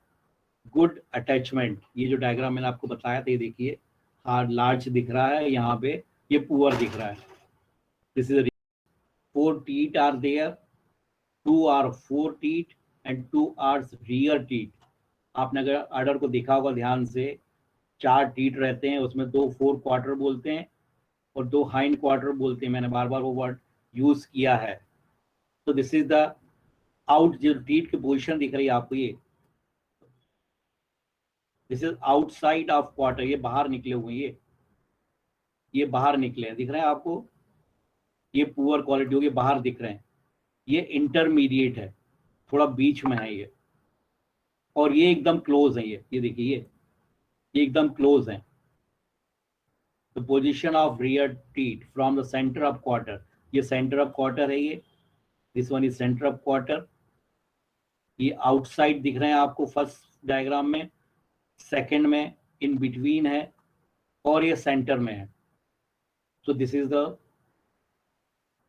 good attachment. ये जो diagram मैंने आपको बताया था, ये देखिए, hard large दिख रहा है, यहाँ पे ये पुअर दिख रहा है. This is 4 teeth are there, 2 or 4 teeth and 2 are rear teeth. आपने अगर अडर को देखा होगा ध्यान से, 4 टीथ रहते हैं, उसमें 2 4 क्वार्टर बोलते हैं और 2 हाइंड क्वार्टर बोलते हैं. मैंने बार बार वो वर्ड यूज किया है. तो दिस इज द आउट, जो टीथ की पोजीशन दिख रही है आपको, this is outside of quarter. ये बाहर निकले हुए हैं, ये बाहर निकले हैं, दिख रहे हैं आपको. ये पुअर क्वालिटी होगी, बाहर दिख रहे हैं. ये इंटरमीडिएट है, थोड़ा बीच में है ये, और ये एकदम क्लोज है. ये देखिए, ये एकदम क्लोज है. The position of rear teeth from the center of quarter. ये center of quarter है ये. This one is center of quarter. ये outside दिख रहे हैं आपको फर्स्ट डायग्राम में, सेकंड में in between है, और ये center में है. So this is the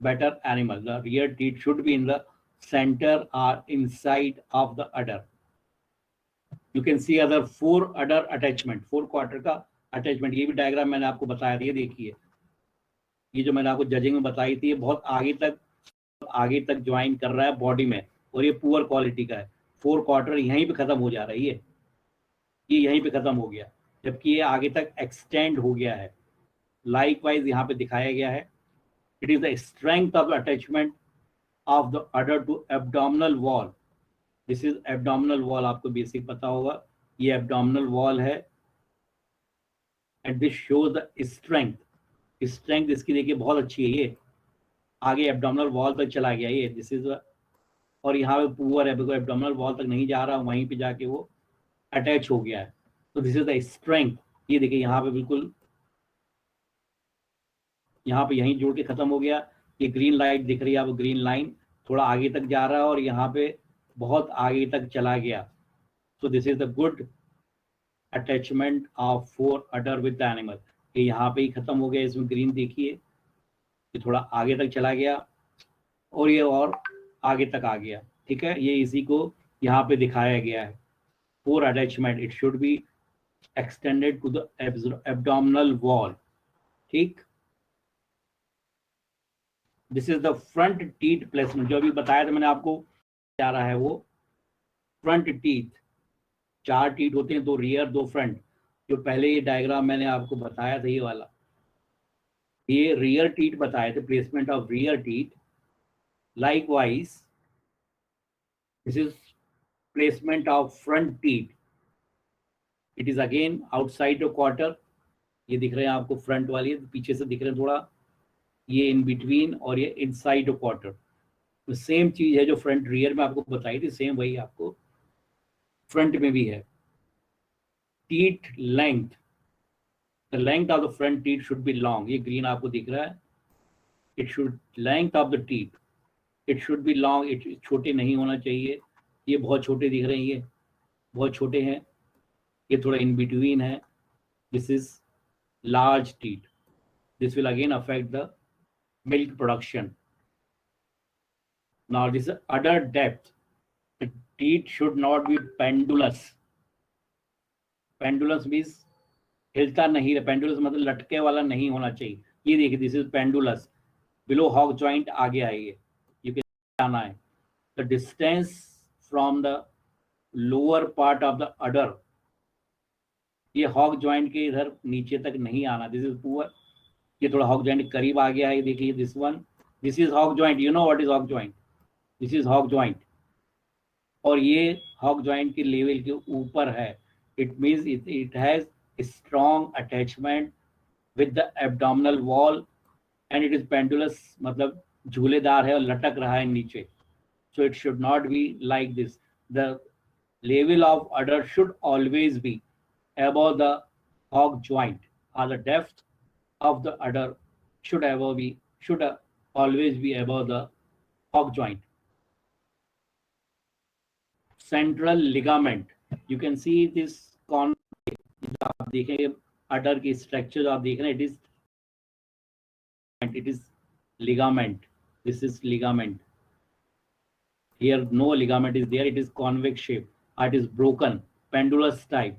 better animal. The rear teeth should be in the center or inside of the udder. You can see other 4 udder attachment, 4 quarter का attachment. ये भी diagram मैंने आपको बताया था, ये देखिए, ये जो मैंने आपको जजिंग में बताई थी, ये बहुत आगे तक ज्वाइन कर रहा है बॉडी में, और ये पुअर क्वालिटी का है. 4 क्वार्टर यहीं पे खत्म हो जा रहा है, ये यहीं पे खत्म हो गया, जबकि ये आगे तक एक्सटेंड हो गया है. लाइकवाइज यहाँ पे दिखाया गया है. It is the strength of the attachment of the udder to abdominal wall. This is abdominal wall, आपको बेसिक पता होगा, ये एब्डोमिनल वॉल है। And this shows the strength, strength इसकी देखिए बहुत अच्छी है, ये आगे एब्डोमिनल वॉल तक चला गया ये, दिस इज, और यहाँ पे पुअर है बिकॉज एब्डोमिनल वॉल तक नहीं जा रहा, वहीं पे जाके वो अटैच हो गया है। तो दिस इज द स्ट्रेंथ। ये देखिए यहाँ पे बिल्कुल, यहाँ पे यहीं जोड़ के खत्म हो गया। ये ग्रीन लाइट दिख रही है आपको, ग्रीन लाइन थोड़ा आगे तक जा रहा है और यहाँ पे बहुत आगे तक चला गया। सो this is the good attachment of four order with the animal. ये यहाँ पे ही खत्म हो गया, इसमें ग्रीन देखिए, ये थोड़ा आगे तक चला गया और ये और आगे तक आ गया। ठीक है, ये इसी को यहाँ पे दिखाया गया है। Fore attachment, it should be extended to the abdominal wall. ठीक, this is the front teeth placement, जो अभी बताया था मैंने आपको, क्या रहा है वो फ्रंट टीथ। चार टीथ होते हैं, दो रियर दो फ्रंट। जो पहले ये डायग्राम मैंने आपको बताया था, ये वाला, ये रियर टीथ बताए थे, placement of rear teeth. Likewise this is placement of front teeth, it is again outside the quarter. ये दिख रहे हैं आपको फ्रंट वाली, पीछे से दिख रहे हैं थोड़ा, ये इन बिटवीन और ये इनसाइड द क्वार्टर। तो सेम चीज है जो फ्रंट रियर में आपको बताई थी, सेम वही आपको फ्रंट में भी है। Teeth length, the length of the front teeth should be long, ये ग्रीन आपको दिख रहा है। It should, length of the teeth, it should B long, it छोटे नहीं होना चाहिए। ये बहुत छोटे दिख रहे हैं, ये बहुत छोटे हैं, ये थोड़ा इन बिटवीन है। This is large teeth, this will again affect the milk production. Now this is udder depth. The teeth should not be pendulous. Pendulous means हिलता नहीं, पेंडुलस मतलब लटके वाला नहीं होना चाहिए। ये देखिए, this is pendulous, below hock joint आगे आइए, यू कैन आना है। The distance from the lower part of the udder, ये हॉक जॉइंट के इधर नीचे तक नहीं आना, दिस इज पुअर। ये थोड़ा हॉक जॉइंट के करीब आ गया है, देखिए this one, this is hock joint, you know what is hock joint, this is hock joint. और ये हॉक जॉइंट के लेवल के ऊपर है, it means it has strong attachment with the abdominal wall and it is pendulous, मतलब झूलेदार है और लटक रहा है नीचे। So it should not be like this, the level of udder should always be above the hog joint, or the depth of the udder should always be above the hog joint. Central ligament, you can see this con, आप देखेंगे अडर की structure आप देख रहे हैं, it is ligament, this is ligament, here no ligament is there, it is convex shape, it is broken, pendulous type,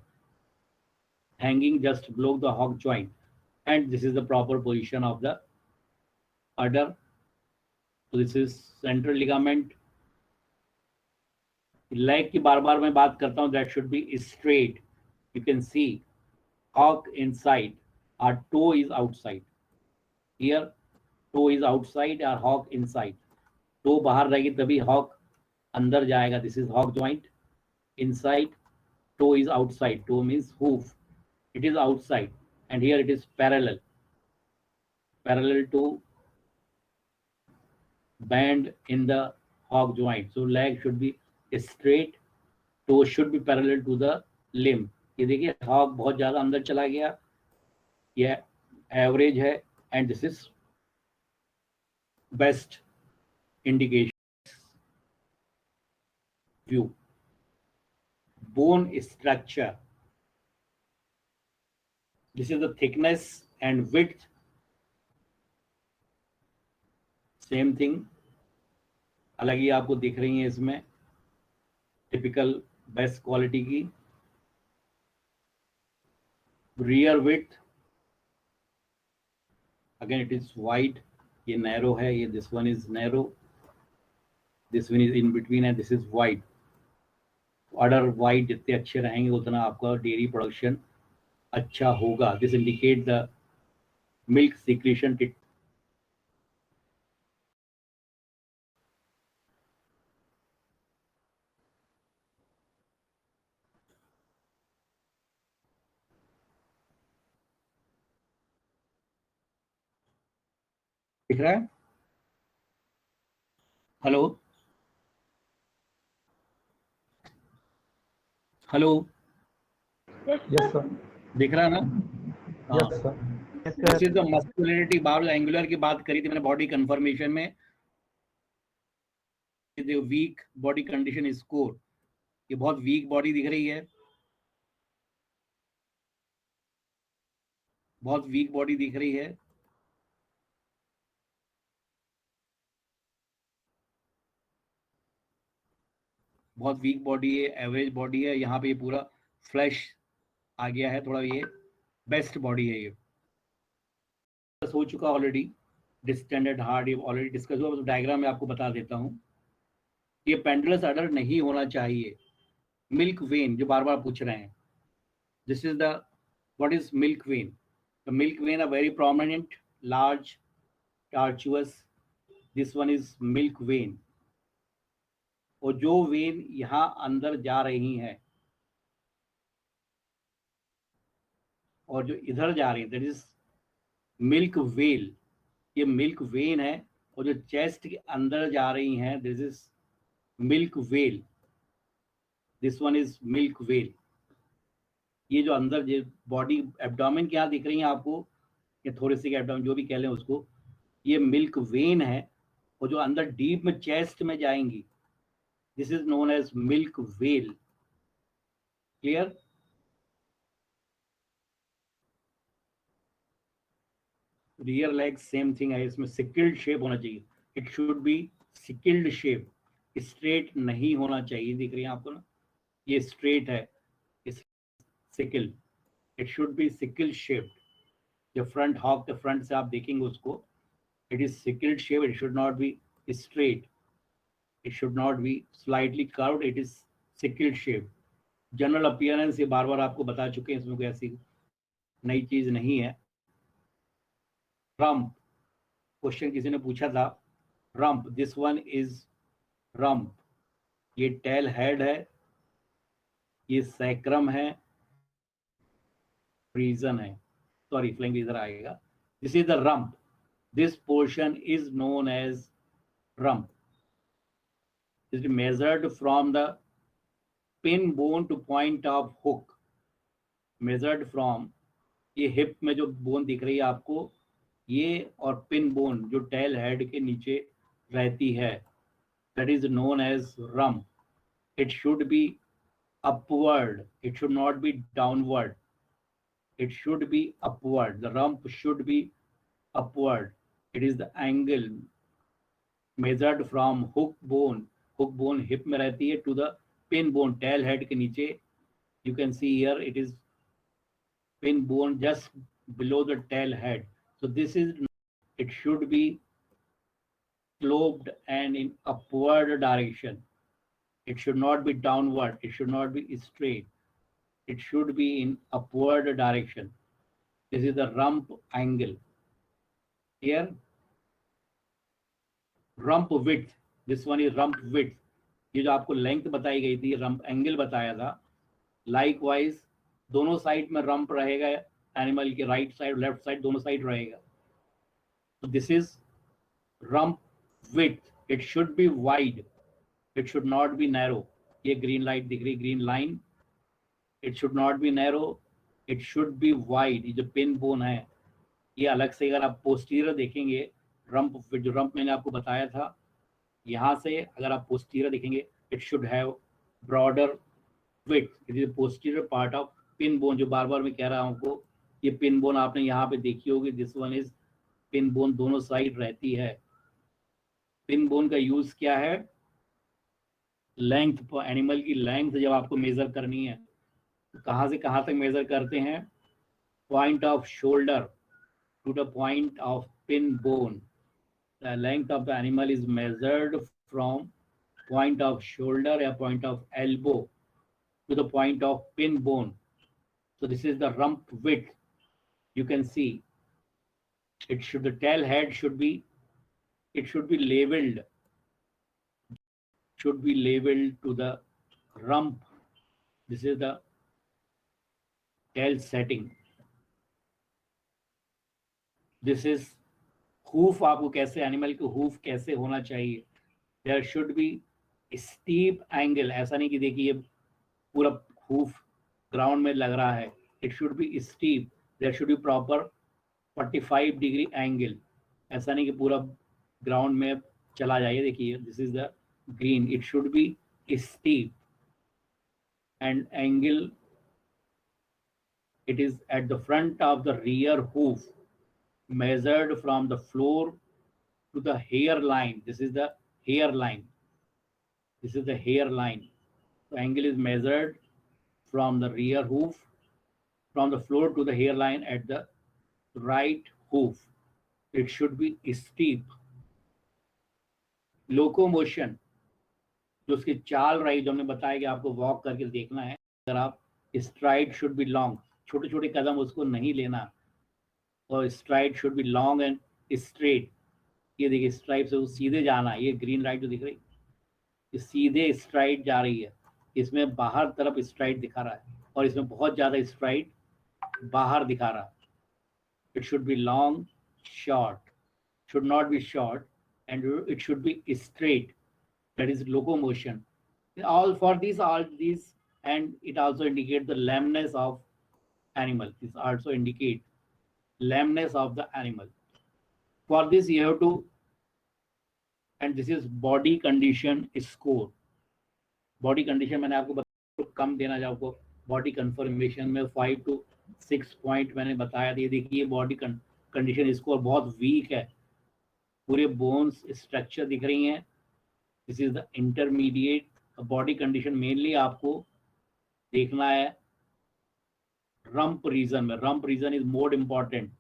hanging just below the hog joint, and this is the proper position of the udder. So this is central ligament. Leg की बार बार मैं बात करता हूँ, that should be straight, you can see hog inside, our toe is outside, here toe is outside or hog inside, toe बाहर रहेगी तभी hog अंदर जाएगा, this is hog joint inside, toe is outside, toe means hoof, it is outside, and here it is parallel to bend in the hog joint. So leg should be straight, toe should be parallel to the limb. ये देखिए hog बहुत ज्यादा अंदर चला गया, ये average है, and this is best indication. View, bone structure, this is the thickness and width, same thing, अलग ही आपको दिख रही है इसमें, टिपिकल बेस्ट क्वालिटी की। Rear width, again it is wide, ये नैरो है, ये this one is narrow, this one is in between and this is wide. Order wide जितने अच्छे रहेंगे उतना आपका डेयरी प्रोडक्शन अच्छा होगा। This indicate the milk secretion. दिख रहा है? Hello hello, yes sir. दिख रहा है ना? हाँ, yes sir. This is the masculinity bar angular की बात करी थी मैंने बॉडी कंफर्मेशन में, weak body condition is core. ये बहुत वीक बॉडी दिख रही है, बहुत वीक बॉडी दिख रही है। बहुत वीक बॉडी है, एवरेज बॉडी है। यहाँ पे ये पूरा फ्लैश आ गया है थोड़ा, ये बेस्ट बॉडी है। ये हो चुका ऑलरेडी, डिस्टेंडेड हार्ट ये ऑलरेडी डिस्कस हुआ, तो डायग्राम में आपको बता देता हूँ। ये पेंडुलस अडर नहीं होना चाहिए। मिल्क वेन जो बार बार पूछ रहे हैं, this is the what is milk vein? The milk vein are very prominent, large, tortuous. This one is milk vein. और जो वेन यहाँ अंदर जा रही हैं और जो इधर जा रही है, दैट इज मिल्क वेल। ये मिल्क वेन है। और जो चेस्ट के अंदर जा रही हैं, this is milk well. This one is milk well. ये जो अंदर जो बॉडी एब्डोमेन के यहाँ दिख रही है आपको, ये थोड़ी सी एब्डोमेन जो भी कह लें उसको, ये मिल्क वेन है। और जो अंदर डीप में चेस्ट में जाएंगी, this is known as milk well. Clear? Rear leg same thing है, इसमें सिकिल्ड शेप होना चाहिए। It should be sickled shape, straight नहीं होना चाहिए। दिख रही है आपको ना, ये स्ट्रेट है, इस sickle. It should be sickle shaped. जो फ्रंट हॉक के फ्रंट से आप देखेंगे उसको, it is sickled shape. It should not be straight, it should not be slightly curved, it is sickled shape. General appearance ये बार बार आपको बता चुके हैं, इसमें कोई ऐसी नई चीज नहीं है। रम्प, क्वेश्चन किसी ने पूछा था, rump, this one is rump. ये टेल हेड है, ये सैक्रम है, रीजन है, सॉरी फ्लैंक इधर आएगा। This is the rump. This portion is known as rump. It is measured from the pin bone to point of hook. Measured from, ये hip में जो बोन दिख रही है आपको, ये और पिन बोन जो टेल हेड के नीचे रहती है, that is known as rump. It should be upward, it should not be downward, it should be upward. The rump should be upward. It is the angle measured from hook bone hip में रहती है, to the pin bone tail head के नीचे. You can see here it is pin bone just below the tail head. So this is, it should be sloped and in upward direction. It should not be downward, it should not be straight, it should be in upward direction. This is the rump angle. Here, rump width. This one is rump width. ये जो आपको length बताई गई थी, rump angle बताया था। Likewise दोनों side में रम्प रहेगा, एनिमल के राइट साइड लेफ्ट साइड दोनों साइड रहेगा। तो this is rump width. It should be wide. It should not be narrow. ये ग्रीन लाइट दिख रही, green line. It should not be narrow. It should be wide. ये जो pin bone है, ये अलग से अगर आप पोस्टीरियर देखेंगे, रम्प जो रम्प मैंने आपको बताया था, यहाँ से अगर आप पोस्टीरियर देखेंगे, it should have broader width. It is posterior part of pin bone, जो बार बार मैं कह रहा हूँ आपको, ये पिन बोन आपने यहाँ पे देखी होगी। This one is pin bone, दोनों साइड रहती है। पिन बोन का यूज क्या है? लेंथ, एनिमल की लेंथ जब आपको मेजर करनी है, तो कहाँ से कहाँ तक मेजर करते हैं? Point off shoulder to the point of pin bone. The length of the animal is measured from point of shoulder or point of elbow to the point of pin bone. So this is the rump width. You can see it should, the tail head should be, it should be leveled, should be leveled to the rump. This is the tail setting. This is hoof आपको कैसे, animal के hoof कैसे होना चाहिए, there should be steep angle, ऐसा नहीं कि देखिए ये पूरा हूफ ग्राउंड में लग रहा है, it should be steep, there should be proper 45 degree angle, ऐसा नहीं कि पूरा ग्राउंड में चला जाइए, देखिए this is the green, it should be steep and angle, it is at the front of the rear hoof measured from the floor to the hairline. This is the hairline, this is the hairline. So angle is measured from the rear hoof, from the floor to the hairline at the right hoof, it should be steep. Locomotion, जो उसकी चाल रही, जो हमने बताया कि आपको walk करके देखना है, अगर आप स्ट्राइड शुड बी लॉन्ग, छोटे छोटे कदम उसको नहीं लेना, और STRIDE should be long and straight, ये देखिए स्ट्राइड से वो सीधे जाना है, ये ग्रीन लाइट जो दिख रही ये सीधे स्ट्राइड जा रही है, इसमें बाहर तरफ स्ट्राइड दिखा रहा है, और इसमें बहुत ज्यादा स्ट्राइड बाहर दिखा रहा है. It should B long, short, should not be short, and it should be straight, that is locomotion. All these, and it also indicates the lameness of animal, this also indicate lameness of the animal. For this you have to, and this is body condition score. Body condition मैंने आपको बताया, कम देना चाहिए आपको, body conformation में 5 to 6 point मैंने बताया था, ये देखिए बॉडी कंडीशन स्कोर बहुत वीक है, पूरे बोन्स स्ट्रक्चर दिख रही हैं, this is the intermediate. Body condition mainly आपको देखना है रंप रीजन में, rump region is more important,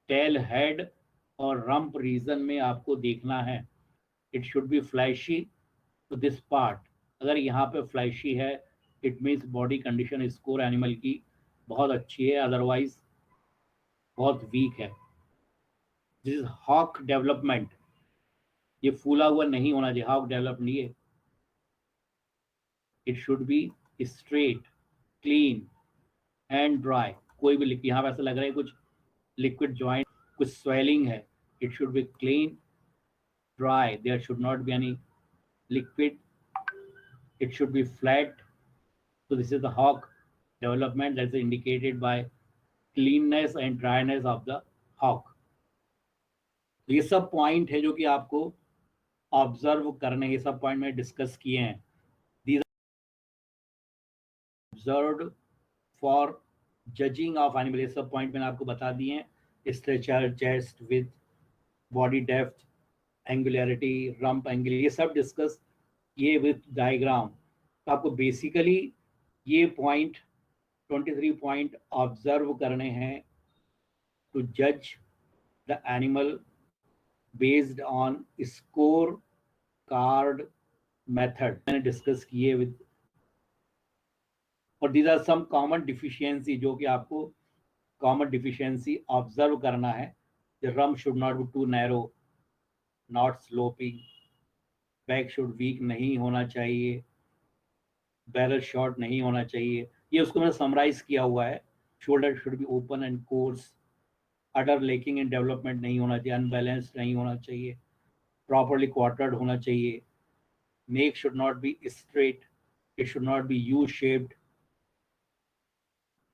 tail, head और रंप रीजन में आपको देखना है. It should be fleshy to this part, अगर यहाँ पे फ्लैशी है it means body condition score animal की बहुत अच्छी है, अदरवाइज बहुत वीक है. दिस इज हॉक डेवलपमेंट, ये फूला हुआ नहीं होना चाहिए, हॉक डेवलप नहीं है. It should be straight, clean and dry, कोई भी लिक्विड, यहाँ पे ऐसा लग रहा है कुछ लिक्विड ज्वाइंट, कुछ स्वेलिंग है, it should be clean, dry, there should not be any liquid, it should be flat. So this is the hawk development that's indicated by cleanness and dryness of the hawk. तो ये सब point है जो कि आपको observe करने, ये सब पॉइंट में डिस्कस किए हैं. These are observed for judging of animal, ये सब पॉइंट मैंने आपको बता दिए हैं, stretcher, chest, with, body depth, angularity, rump angle, ये सब डिस्कस ये विथ डायग्राम. तो आपको बेसिकली ये पॉइंट 23 पॉइंट ऑब्जर्व करने हैं टू जज the animal based on score card method, मैंने डिस्कस किए विद. और these are some common deficiency, जो कि आपको कॉमन डिफिशियंसी ऑब्जर्व करना है. The rump should not be too narrow, not sloping, back should weak नहीं होना चाहिए, बैरल शॉर्ट नहीं होना चाहिए, ये उसको मैंने समराइज किया हुआ है. Shoulder should be open and course, order lacking in development नहीं होना चाहिए, अनबैलेंस्ड नहीं होना चाहिए, प्रॉपरली क्वार्टर्ड होना चाहिए. Neck should not be straight, it should not be U shaped,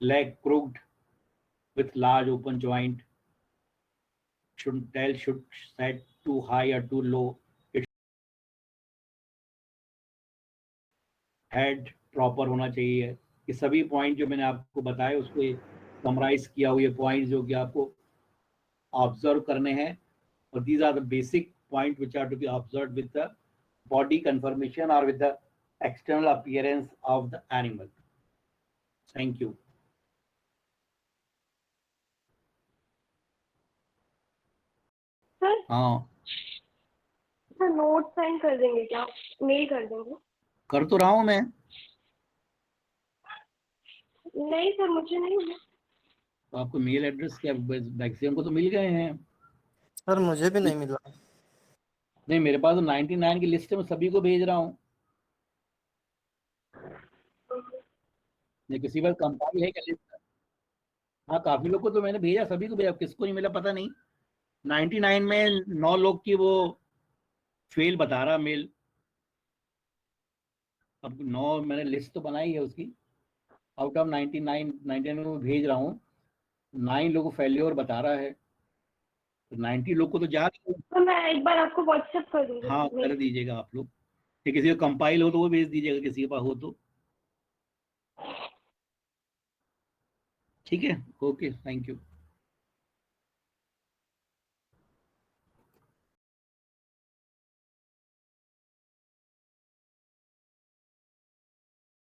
leg crooked with large open joint, tail should set too high or too low, head proper होना चाहिए. ये सभी पॉइंट जो मैंने आपको बताए उसको समराइज किया हुआ, ये पॉइंट जो कि आपको ऑब्जर्व करने हैं. और these are the basic point which are to be observe with the body conformation और with the external appearance of the animal. Thank you. Sir, हाँ सर नोट साइन कर देंगे क्या, मेल कर देंगे? कर तो रहा हूँ मैं. नहीं सर, मुझे नहीं मिला. तो आपको मेल एड्रेस क्या, मैक्सिमम को तो मिल गए हैं. सर मुझे भी नहीं मिला. नहीं, मेरे पास तो 99 की लिस्ट है, मैं सभी को भेज रहा हूँ. नहीं, किसी बार कंपाइल है क्या लिस्ट? हाँ, काफी लोग को तो मैंने भेजा, सभी को भेजा, किसको नहीं मिला पता नहीं. 99 में 9 लोग की वो फेल बता रहा मेल। अब 9 मैंने लिस्ट तो बनाई है उसकी, आउट ऑफ 99 99 में भेज रहा हूँ, 9 लोगों को फेल्योर बता रहा है, तो 90 लोग को तो जा रही है। तो मैं एक बार आपको व्हाट्सएप कर दूंगी हाँ मेल। कर दीजिएगा आप लोग, कि किसी का कंपाइल हो तो वो भेज दीजिएगा, किसी के पास हो तो। ठीक है, ओके, थैंक यू।